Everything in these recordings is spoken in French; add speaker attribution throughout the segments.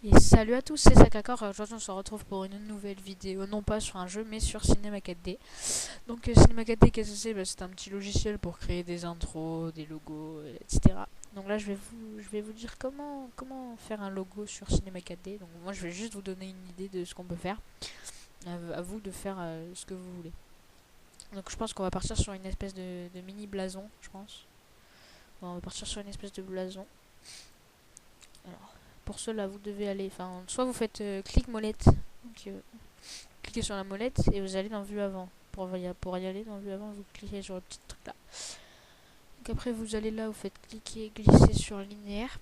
Speaker 1: Et salut à tous, c'est Sakakor. Aujourd'hui, on se retrouve pour une nouvelle vidéo, non pas sur un jeu, mais sur Cinema 4D. Donc, Cinema 4D, qu'est-ce que c'est? C'est un petit logiciel pour créer des intros, des logos, etc. Donc là, je vais vous dire comment faire un logo sur Cinema 4D. Donc, moi, je vais juste vous donner une idée de ce qu'on peut faire. À vous de faire ce que vous voulez. Donc, je pense qu'on va partir sur une espèce de mini blason, je pense. Bon, on va partir sur une espèce de blason. Alors, pour cela, vous devez aller, enfin, soit vous faites clic molette, donc cliquez sur la molette et vous allez dans vue avant. Pour y aller dans vue avant, vous cliquez sur le petit truc là. Donc après, vous allez là, vous faites cliquer, glisser sur linéaire.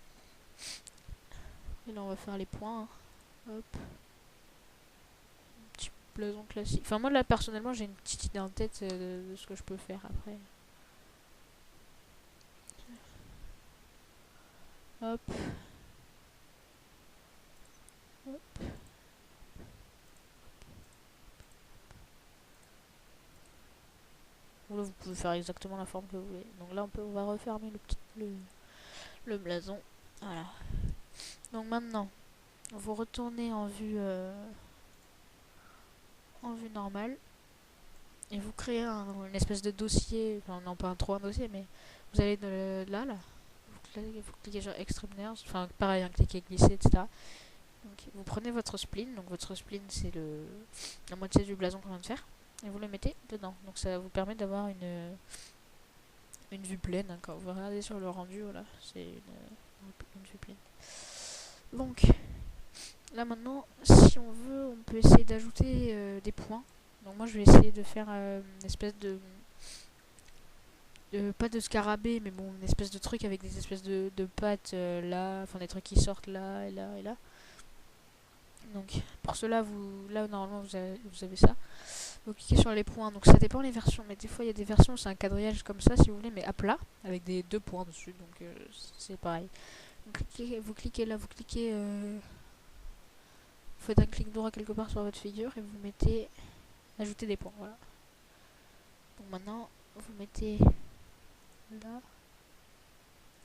Speaker 1: Et là, on va faire les points. Hop, petit blason classique. Enfin, moi là, personnellement, j'ai une petite idée en tête de ce que je peux faire après. Hop, hop. Là, vous pouvez faire exactement la forme que vous voulez. Donc là, on va refermer le blason. Voilà. Donc maintenant, vous retournez en vue normale et vous créez une espèce de dossier, enfin non pas trop un dossier, mais vous allez là, vous cliquez sur Extreme enfin pareil, cliquez glisser, etc. Donc vous prenez votre spleen, donc votre spleen c'est la moitié du blason qu'on vient de faire, et vous le mettez dedans. Donc ça vous permet d'avoir une vue pleine, hein, quand vous regardez sur le rendu, voilà, c'est une vue pleine. Donc là maintenant, si on veut, on peut essayer d'ajouter des points. Donc moi je vais essayer de faire une espèce pas de scarabée, mais bon, une espèce de truc avec des espèces de pattes là, enfin des trucs qui sortent là et là et là. Donc pour cela, là normalement vous avez ça. Vous cliquez sur les points, donc ça dépend les versions, mais des fois il y a des versions, c'est un quadrillage comme ça si vous voulez, mais à plat, avec des deux points dessus, donc c'est pareil. Vous cliquez là, vous faites un clic droit quelque part sur votre figure et vous mettez ajouter des points, voilà. Donc maintenant, vous mettez là.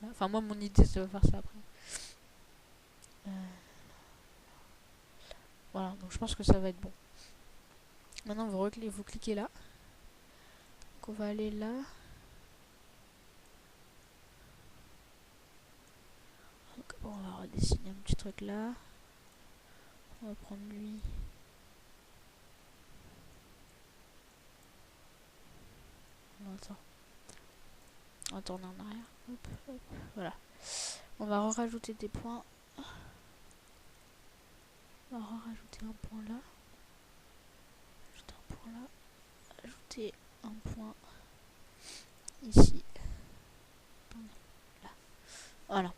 Speaker 1: Enfin, moi, mon idée, c'est de faire ça après. Euh, voilà, donc je pense que ça va être bon. Maintenant, vous cliquez là. Donc, on va aller là. Donc, bon, on va redessiner un petit truc là. On va prendre lui. Non, attends. On va tourner en arrière. Hop, hop, voilà. On va rajouter des points. On va rajouter un point là. Ajouter un point là. Ajouter un point ici. Là. Voilà.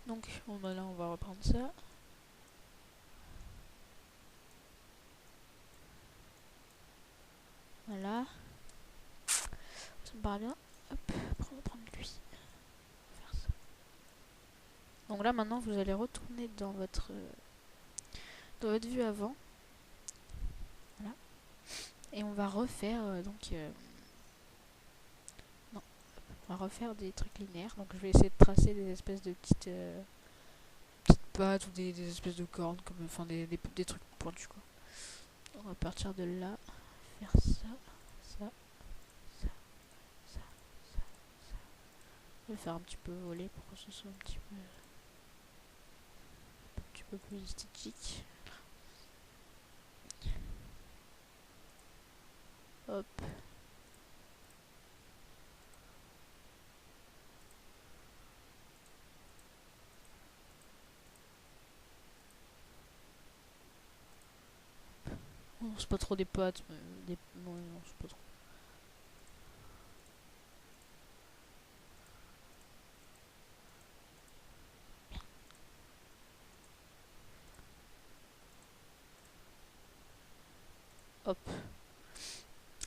Speaker 1: Donc, là, on va reprendre ça. Voilà. Ça me paraît bien. Hop, on va prendre lui. Faire ça. Donc là, maintenant, vous allez retourner dans votre vue avant. Voilà. Et on va refaire non, on va refaire des trucs linéaires. Donc je vais essayer de tracer des espèces de petites pattes ou des espèces de cornes, comme, enfin des trucs pointus quoi. On va partir de là, faire ça, ça, ça, ça, ça, ça. Je vais faire un petit peu voler pour que ce soit un petit peu plus esthétique. Hop. Non, c'est pas trop des pattes, mais non, c'est pas trop. Hop.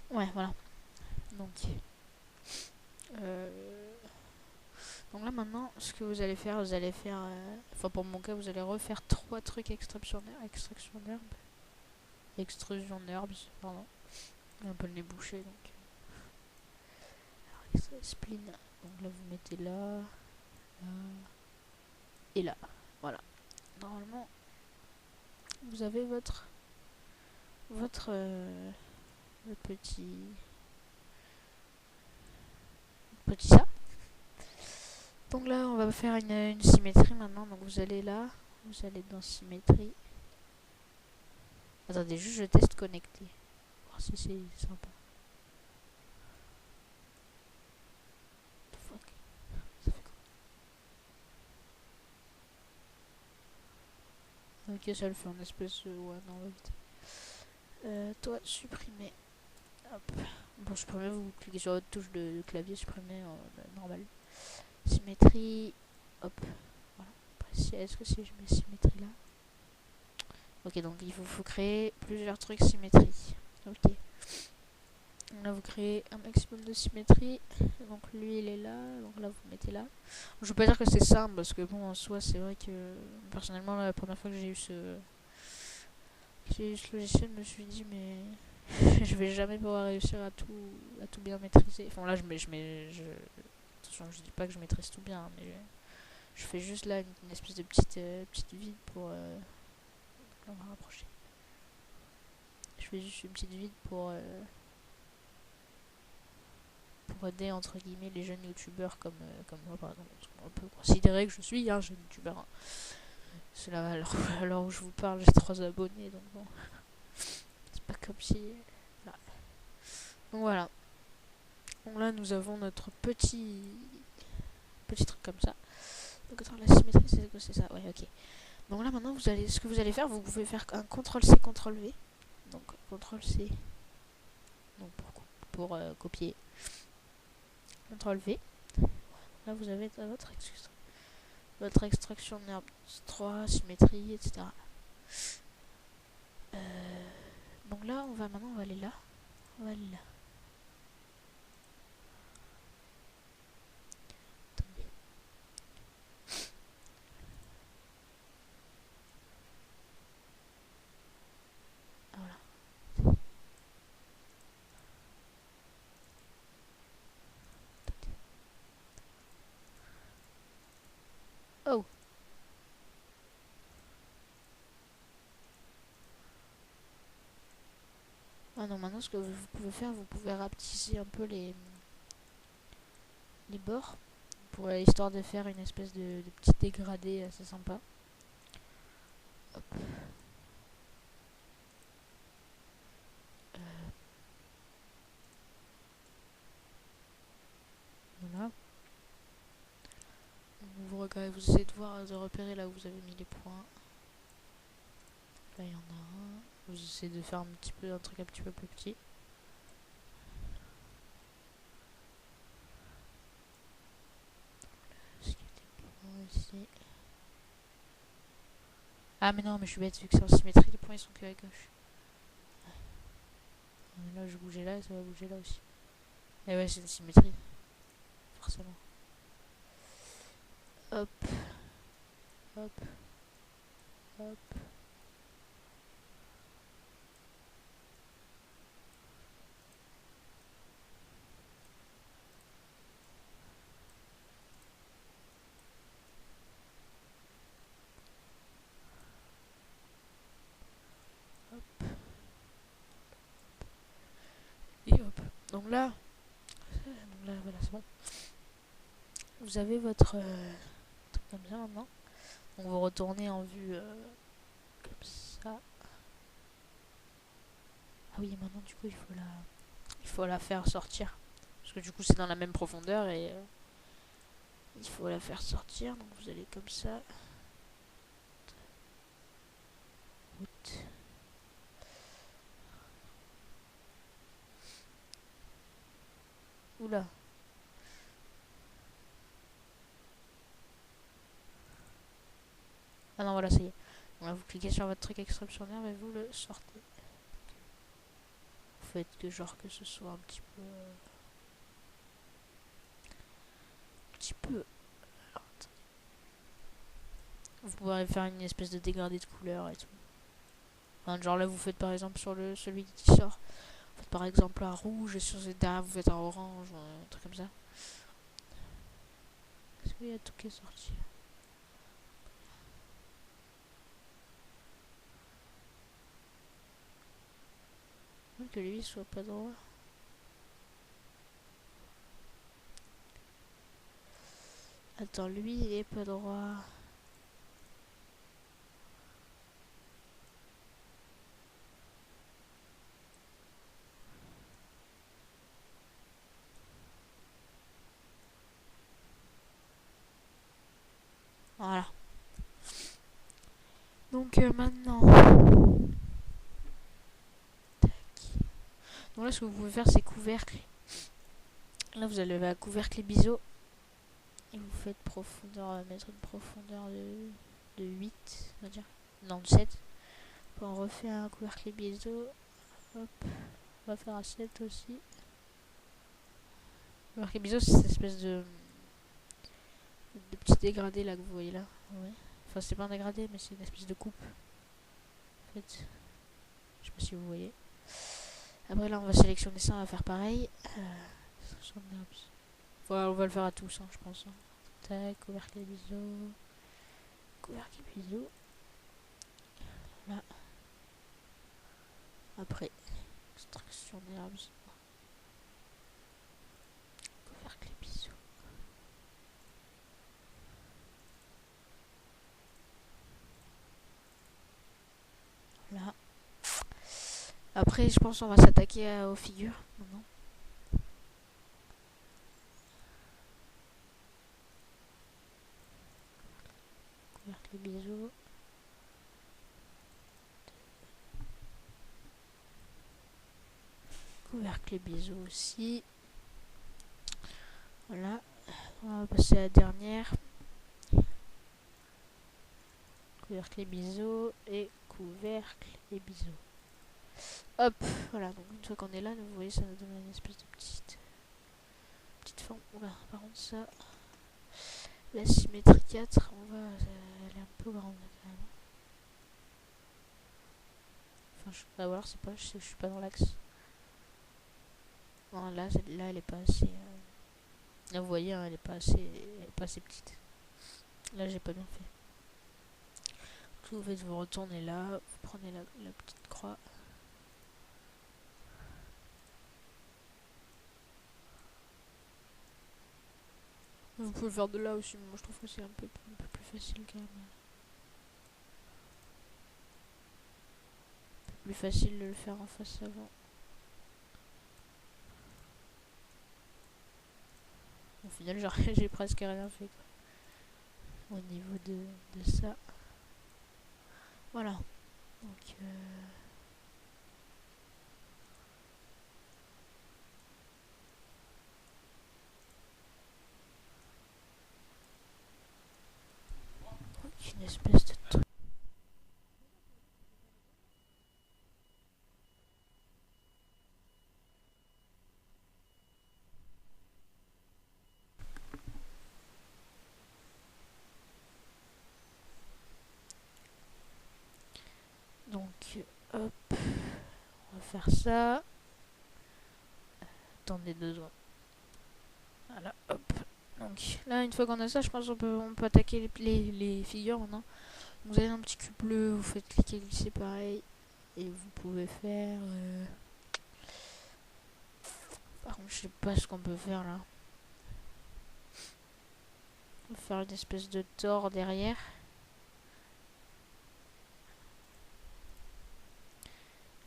Speaker 1: Ouais, voilà. Donc, donc là maintenant, ce que vous allez faire, enfin pour mon cas, vous allez refaire 3 trucs extraction herbs, pardon. J'ai un peu le nez bouché donc. Alors, spleen. Donc là vous mettez là, là et là. Voilà. normalement, vous avez votre le petit ça. Donc là, on va faire une symétrie maintenant. Donc vous allez là, vous allez dans symétrie. Attendez, juste je teste connecter. Voir si c'est sympa. Fuck. Ça fait quoi? Ok, ça le fait en espèce de... Ouais, non, on va vite. Toi, supprimer. Hop. Bon, supprimer, vous cliquez sur votre touche de clavier, supprimer normal. Symétrie. Hop. Voilà. Après, est-ce que si je mets symétrie là? Ok, donc il faut créer plusieurs trucs symétrie. Ok. Là, vous créez un maximum de symétrie. Donc lui, il est là. Donc là, vous mettez là. Je veux pas dire que c'est simple, parce que bon, en soi, c'est vrai que personnellement, la première fois que j'ai eu ce logiciel, je me suis dit, mais je vais jamais pouvoir réussir à tout bien maîtriser. Enfin là, attention, je dis pas que je maîtrise tout bien, mais je fais juste là une espèce de petite vide pour... on va rapprocher. Je fais juste une petite vide pour aider entre guillemets les jeunes youtubeurs comme moi par exemple. On peut considérer que je suis un jeune youtubeur. Hein. C'est là alors où je vous parle, j'ai 3 abonnés, donc bon. C'est pas comme si... Là. Donc voilà. Donc là nous avons notre petit truc comme ça. Donc attends, la symétrie c'est ça, ouais ok. Donc là maintenant ce que vous allez faire, vous pouvez faire un CTRL-C, CTRL-V. Donc CTRL-C donc pour copier. CTRL-V. Là vous avez votre extraction NURBS 3, symétrie, etc. Donc là maintenant on va aller là. On va aller là. Attendez. Voilà. Oh. Ah non, maintenant ce que vous pouvez faire, vous pouvez rapetisser un peu les bords pour histoire de faire une espèce de petit dégradé assez sympa. Hop. Voilà. Vous essayez de voir, de repérer là où vous avez mis les points. Là il y en a un. Vous essayez de faire un truc un petit peu plus petit. Est-ce qu'il y a des points ici? Ah mais non, mais je suis bête, vu que c'est en symétrie, les points ils sont que à gauche. Là je bougeais là, ça va bouger là aussi. Et ouais, c'est une symétrie. Forcément. Hop. Hop. Hop. Et hop. Donc là voilà, c'est bon. Vous avez votre truc comme ça maintenant. Donc vous retournez en vue comme ça. Ah oui, et maintenant du coup il faut la faire sortir. Parce que du coup c'est dans la même profondeur et il faut la faire sortir. Donc vous allez comme ça. Route. Oula. Ah non, voilà, ça y est. Donc là, vous cliquez sur votre truc extraction nerve et vous le sortez. Vous faites que genre que ce soit un petit peu... Alors, vous pouvez faire une espèce de dégradé de couleur et tout. Enfin, genre là, vous faites par exemple sur celui qui sort. Vous faites par exemple un rouge et sur derrière, vous faites un orange ou un truc comme ça. Est-ce qu'il y a tout qui est sorti? que lui soit pas droit. Attends, lui il est pas droit. Voilà. Donc maintenant. Tac. Donc là ce que vous pouvez faire c'est couvercle. Là vous allez à couvercle et biseau. Et vous faites profondeur, mettre une profondeur de 8, on va dire. Non, de 7. On refait un couvercle et biseau. Hop. On va faire un 7 aussi. Couvercle et biseau c'est cette espèce de petit dégradé là que vous voyez là. Ouais. Enfin c'est pas un dégradé mais c'est une espèce de coupe. En fait. Je sais pas si vous voyez. Après là on va sélectionner ça, on va faire pareil. Voilà, on va le faire à tous, hein, je pense. Hein. Tac, couvercle et biseau. Couvercle et biseau. Là. Après, extraction d'herbes. Couvercle et biseau. Là. Après, je pense qu'on va s'attaquer aux figures maintenant. Couvercle et biseau. Couvercle et biseau aussi. Voilà. On va passer à la dernière. Couvercle et biseau. Et couvercle et biseau. Hop, voilà, donc une fois qu'on est là, vous voyez, ça nous donne une espèce de petite forme. Oula, par contre, ça, la symétrie 4, elle est un peu grande quand même. Enfin, ou alors c'est pas, je suis pas dans l'axe. Non, là, elle est pas assez. Là, vous voyez, hein, elle est pas assez petite. Là, j'ai pas bien fait. Tout vous faites, vous retournez là, vous prenez la petite croix. Vous pouvez le faire de là aussi, mais moi je trouve que c'est un peu plus facile quand même. Un peu plus facile de le faire en face avant. Au final, genre, j'ai presque rien fait quoi. Au niveau de ça. Voilà. Donc, une espèce de truc. Donc, hop. On va faire ça. Attendez 2 secondes. Voilà, hop. Donc là, une fois qu'on a ça, je pense qu'on peut attaquer les figures maintenant. Vous avez un petit cube bleu, vous faites cliquer, glisser pareil. Et vous pouvez faire... Par contre, je sais pas ce qu'on peut faire là. On va faire une espèce de tort derrière.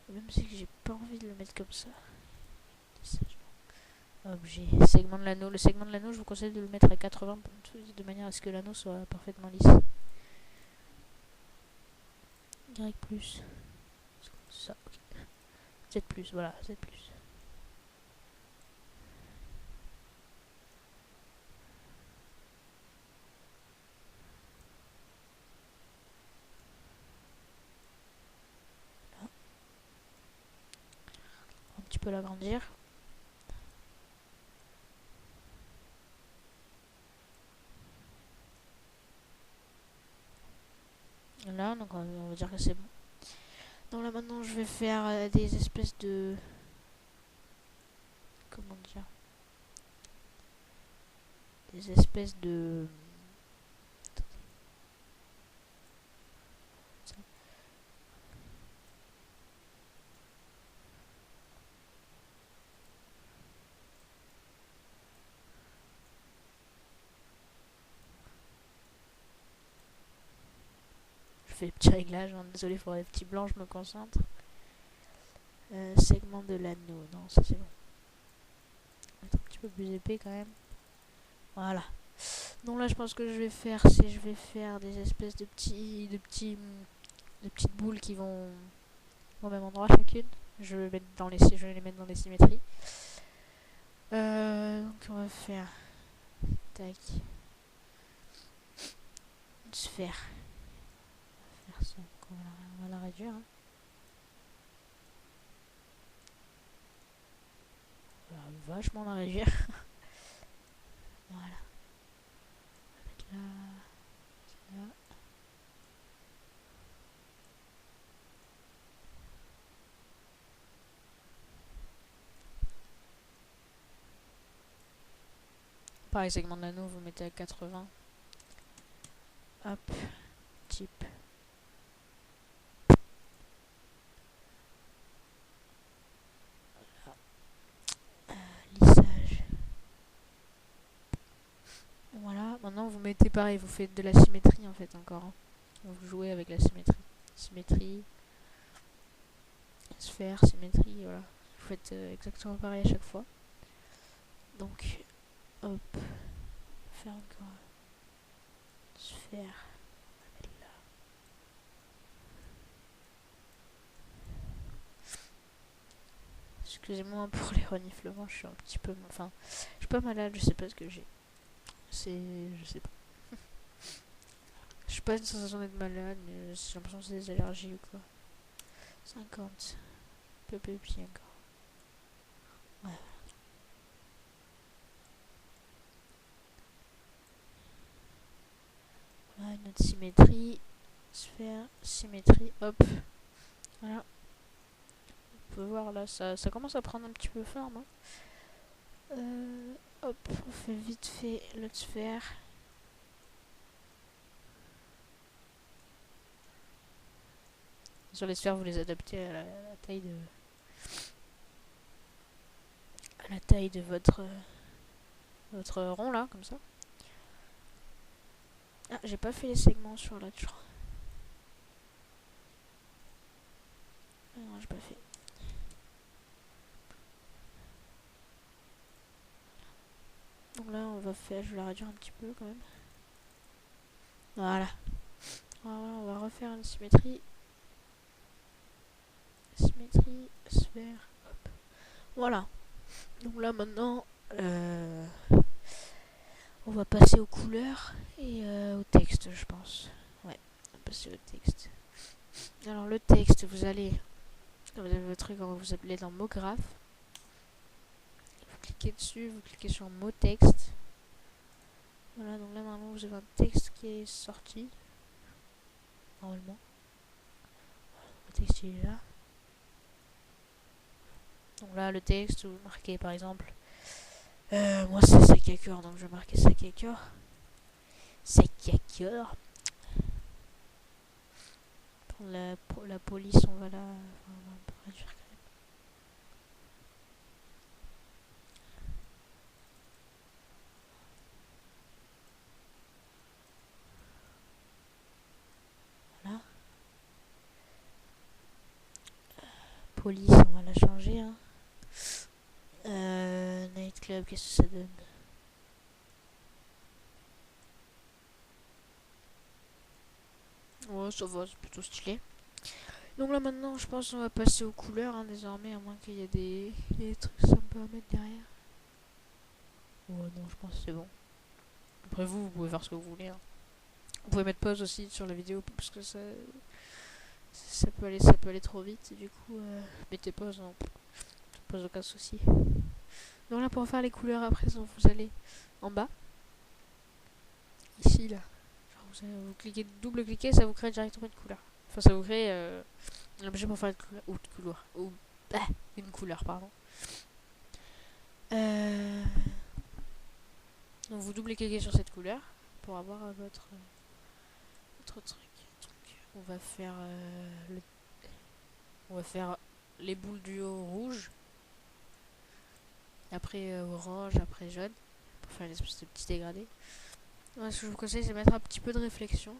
Speaker 1: Même si j'ai pas envie de le mettre comme ça. Objet, segment de l'anneau. Le segment de l'anneau, je vous conseille de le mettre à 80 de manière à ce que l'anneau soit parfaitement lisse. Y plus. Ça, ok. Z plus, voilà, Z plus. Là. Un petit peu l'agrandir. Là, donc on va dire que c'est bon. Donc là maintenant je vais faire des espèces de... Comment dire? Des espèces de... je fais les petits réglages, hein. Désolé pour les petits blancs, je me concentre. Segment de l'anneau, non ça c'est bon. Être un petit peu plus épais quand même. Voilà. Donc là je pense que je vais faire, c'est je vais faire des espèces de petites boules qui vont au même endroit chacune. Je vais les mettre dans des symétries. Donc on va faire tac une sphère. On va faire ça. Donc on va la réduire. Hein. On va vachement la réduire. Voilà. On va mettre là. Là. Pareil, segment de l'anneau, vous mettez à 80. Hop, type. Lissage. Voilà, maintenant vous mettez pareil, vous faites de la symétrie en fait encore. Hein. Vous jouez avec la symétrie. Symétrie, sphère, symétrie, voilà. Vous faites exactement pareil à chaque fois. Donc, hop, faire encore sphère. On va mettre là. Excusez-moi pour les reniflements, je suis un petit peu, enfin, je suis pas malade, je sais pas ce que j'ai. Je sais pas. Je suis pas une sensation d'être malade, mais j'ai l'impression que c'est des allergies ou quoi. 50. Peu pied encore. Ouais. Voilà, une autre symétrie. Sphère, symétrie, hop. Voilà. On peut voir là, ça commence à prendre un petit peu forme. Hein. Hop, on fait vite fait l'autre sphère. Sur les sphères, vous les adaptez à la taille de... à la taille de votre rond là, comme ça. Ah, j'ai pas fait les segments sur l'autre, je crois. Ah non, j'ai pas fait. Donc là, on va faire, je vais la réduire un petit peu quand même. Voilà. Voilà, on va refaire une symétrie. Symétrie, sphère, hop. Voilà. Donc là maintenant, on va passer aux couleurs et au texte, je pense. Ouais, on va passer au texte. Alors le texte, vous avez votre truc, vous allez dans mot graphe. Vous cliquez dessus, vous cliquez sur mot texte. Voilà, donc là normalement vous avez un texte qui est sorti. Normalement. Le texte il est là. Donc là le texte, vous marquez par exemple. Moi c'est Sacré-Cœur, donc je vais marquer Sacré-Cœur. Sacré-Cœur. Pour la police, on va la réduire quand même. Voilà. Police, on va la changer. Hein. Nightclub, qu'est-ce que ça donne? Ouais, ça va, c'est plutôt stylé. Donc là maintenant, je pense qu'on va passer aux couleurs hein, désormais, à moins qu'il y ait des trucs sympas à mettre derrière. Ouais, non, je pense que c'est bon. Après vous pouvez faire ce que vous voulez. Hein. Vous pouvez mettre pause aussi sur la vidéo parce que ça peut aller trop vite. Et du coup, mettez pause, non, ça pose aucun souci. Donc là, pour faire les couleurs à présent, vous allez en bas, ici là. Genre vous cliquez, double-cliquez, ça vous crée directement une couleur. Enfin, ça vous crée un objet pour faire une couleur, pardon. Donc vous double-cliquez sur cette couleur pour avoir votre truc. Donc, on va faire les boules du haut rouge, après orange, après jaune, pour faire une espèce de petit dégradé. Ouais, ce que je vous conseille, c'est mettre un petit peu de réflexion.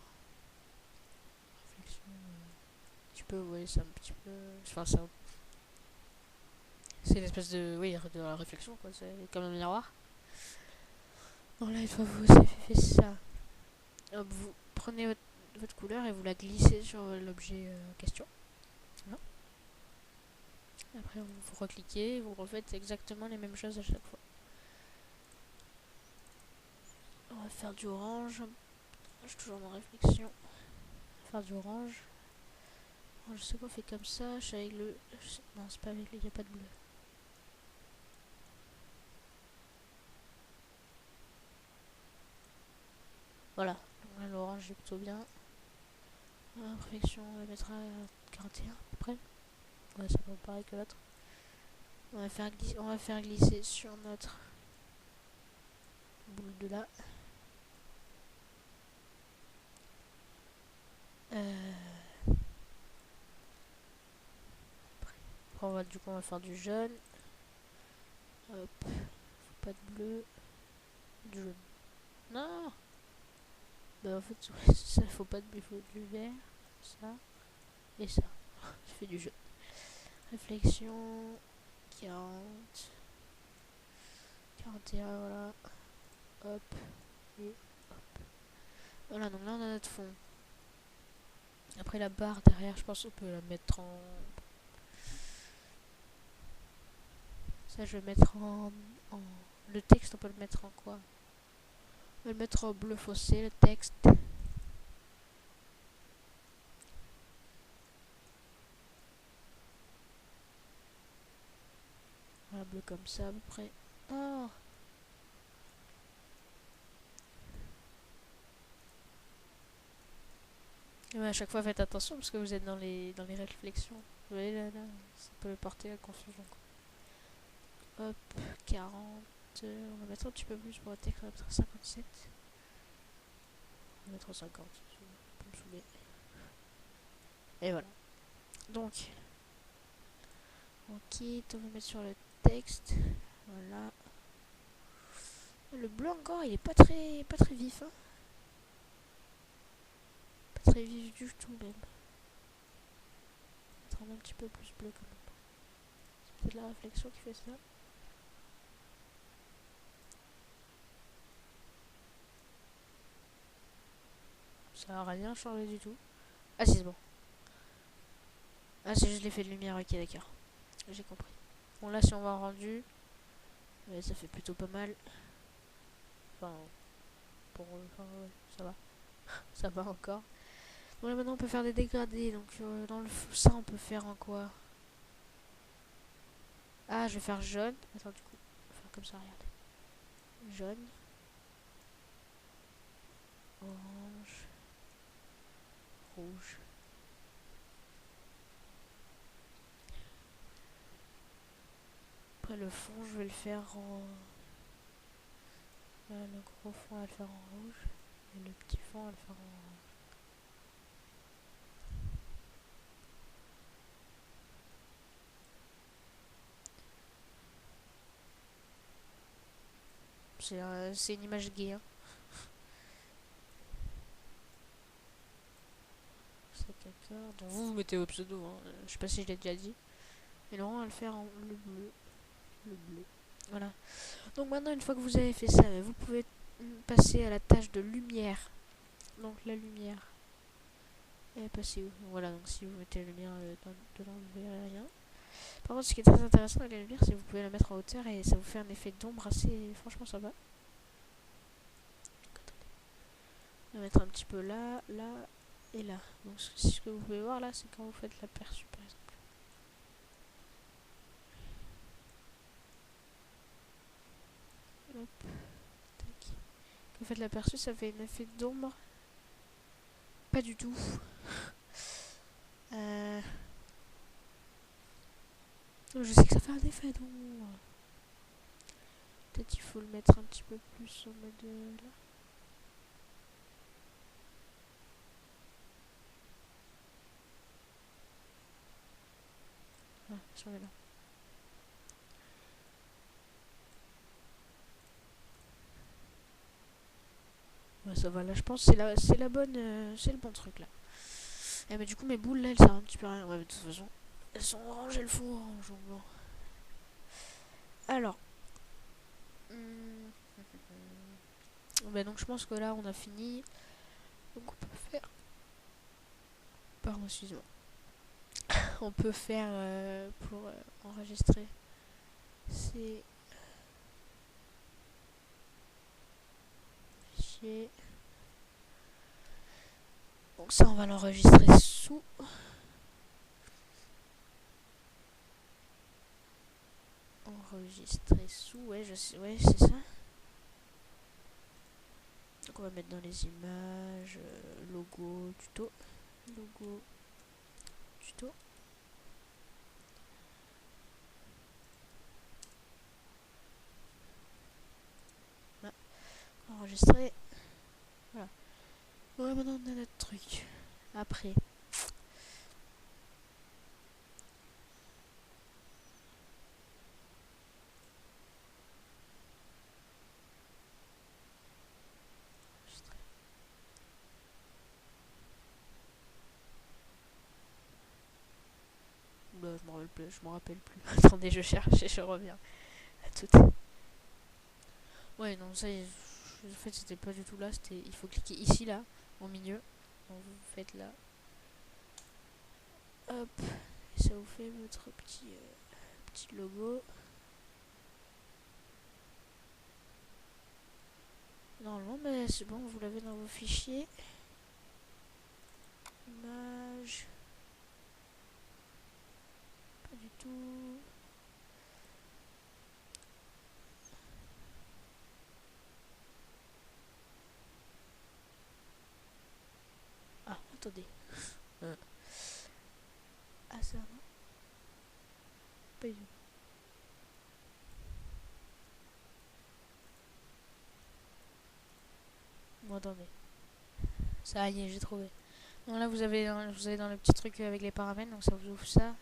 Speaker 1: peu, vous voyez, c'est un petit peu... Enfin, c'est une espèce de... Oui, de la réflexion, quoi. C'est comme un miroir. Donc là, une fois que vous avez fait ça, hop, vous prenez votre couleur et vous la glissez sur l'objet en question. Voilà. Après, vous recliquez, vous refaites exactement les mêmes choses à chaque fois. On va faire du orange. Je suis toujours en réflexion. On va faire du orange. Je sais qu'on fait comme ça. Je suis avec le... Non, c'est pas avec le... Il n'y a pas de bleu. Voilà. Donc là, l'orange est plutôt bien. Réflexion, on va mettre à 41 à peu près. Ouais, ça va pareil que l'autre. On va faire glisser sur notre boule de là. Après, du coup, on va faire du jaune. Hop. Faut pas de bleu. Du jaune. Non. Bah en fait, ça faut pas de bleu, faut du vert. Ça. Et ça. Je fais du jaune. Réflexion. 40. 41, voilà. Hop. Et hop. Voilà, donc là on a notre fond. Après la barre derrière, je pense qu'on peut la mettre en... Ça, je vais mettre en... Le texte, on peut le mettre en quoi? On va le mettre en bleu foncé, le texte. Voilà, bleu comme ça à peu près. Oh! Et ouais, à chaque fois, faites attention parce que vous êtes dans les réflexions. Vous voyez là, ça peut porter à confusion. Quoi. Hop, 40. On va mettre un petit peu plus pour le texte, on va mettre 57. On va mettre 50. Pour me saouler. Et voilà. Donc, on quitte, on va mettre sur le texte. Voilà. Le bleu encore, il est pas très vif. Hein. Pas très vif du tout même. On va mettre un petit peu plus bleu quand même. C'est peut-être la réflexion qui fait ça. Ça n'a rien changé du tout. Ah si, c'est bon. Ah, c'est juste l'effet de lumière, ok, d'accord. J'ai compris. Bon, là, si on va en rendu, ouais, ça fait plutôt pas mal. Enfin, ouais, ça va. Ça va encore. Bon, là, maintenant, on peut faire des dégradés. Donc, dans ça, on peut faire en quoi? Ah, je vais faire jaune. Attends, du coup, on va faire comme ça, regardez. Jaune. Orange. Rouge. Après, le fond, je vais le faire en... le gros fond, on va le faire en rouge. Et le petit fond, on va le faire en orange. C'est une image gay. Hein. C'est quelqu'un. Donc vous mettez au pseudo. Hein. Je sais pas si je l'ai déjà dit. Et Laurent va le faire en le bleu. Le bleu. Voilà. Donc maintenant, une fois que vous avez fait ça, vous pouvez passer à la tâche de lumière. Donc la lumière. Elle est passée où? Voilà, donc si vous mettez la lumière dedans, vous verrez rien. Par contre, ce qui est très intéressant avec la lumière, c'est que vous pouvez la mettre en hauteur et ça vous fait un effet d'ombre assez franchement sympa. On va mettre un petit peu là, là et là. Donc ce que vous pouvez voir là, c'est quand vous faites l'aperçu par exemple. Hop. Tac. Quand vous faites l'aperçu, ça fait un effet d'ombre. Pas du tout. Je sais que ça fait un effet d'ombre. Peut-être il faut le mettre un petit peu plus en mode là. Ah, si on est là. Ouais, ça va là, je pense c'est la bonne, c'est le bon truc là. Eh mais du coup mes boules là elles servent un petit peu à rien. Ouais mais de toute façon elles sont oranges, elles font orange en blanc. Alors. Bah donc je pense que là on a fini. Donc on peut faire. Pardon, excuse-moi. On peut faire pour enregistrer. C'est. Fichier. Donc ça on va l'enregistrer sous. Enregistrer sous, ouais je sais, ouais c'est ça. Donc on va mettre dans les images, logo, tuto. Logo, tuto. Là, enregistrer. Voilà. Ouais, maintenant on a notre truc. Après. Oula, je m'en rappelle plus. Attendez, je cherche et je reviens. À tout. Ouais, non, ça y est. En fait, c'était pas du tout là. C'était, il faut cliquer ici, là, au milieu. Donc vous faites là. Hop. Et ça vous fait votre petit logo. Normalement, mais c'est bon, vous l'avez dans vos fichiers. Image. Pas du tout. Ah, attendez. Ah, ça, non. Pas du tout. Bon, attendez. Ça y est, j'ai trouvé. Donc là, vous avez dans le petit truc avec les paramètres, donc ça vous ouvre ça.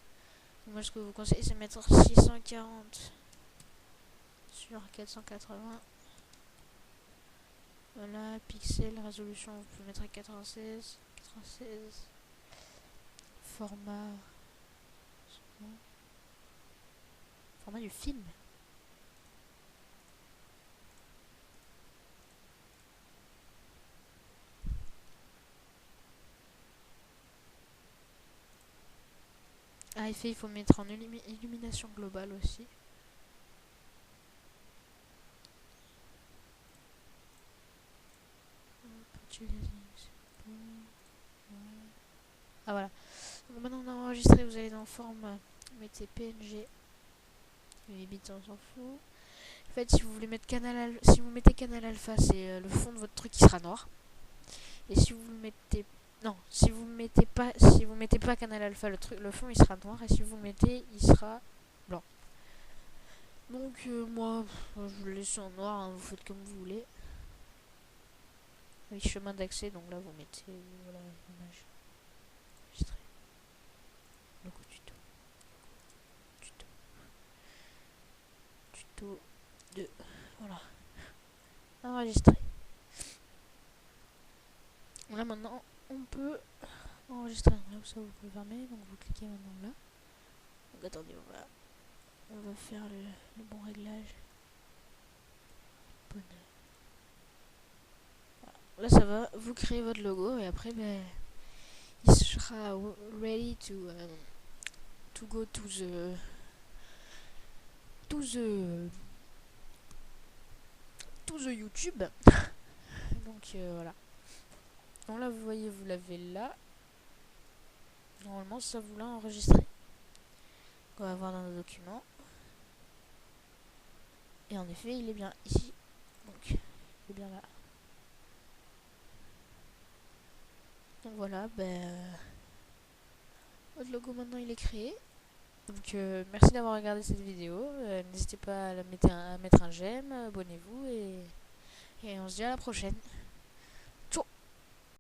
Speaker 1: Donc moi, ce que je vous conseille, c'est mettre 640 sur 480. Voilà, pixels, résolution, vous pouvez mettre à 96. Format. Format du film. Ah, effet, il faut mettre en illumination globale aussi. Ah voilà. Donc maintenant on a enregistré, vous allez dans format, vous mettez PNG. Les bits on s'en fout. En fait, si vous voulez mettre si vous mettez canal alpha, c'est le fond de votre truc qui sera noir. Et si vous le mettez si vous mettez pas canal alpha, le fond il sera noir, et si vous le mettez, il sera blanc. Donc moi je le laisse en noir, hein, vous faites comme vous voulez. Avec chemin d'accès, donc là vous mettez voilà l'image. Logo tuto. Tuto 2. Voilà. Enregistrer. Là maintenant on peut enregistrer. Là où ça vous pouvez fermer, donc vous cliquez maintenant là. Donc attendez, on va faire le bon réglage. Bonne. Voilà. Là ça va, vous créez votre logo et après ben, il sera ready to go to the YouTube. Donc voilà. Donc là vous voyez, vous l'avez là. Normalement ça vous l'a enregistré. On va voir dans nos documents. Et en effet il est bien ici. Donc il est bien là. Donc voilà, votre logo maintenant il est créé. Donc merci d'avoir regardé cette vidéo. N'hésitez pas à mettre un j'aime, abonnez-vous et on se dit à la prochaine.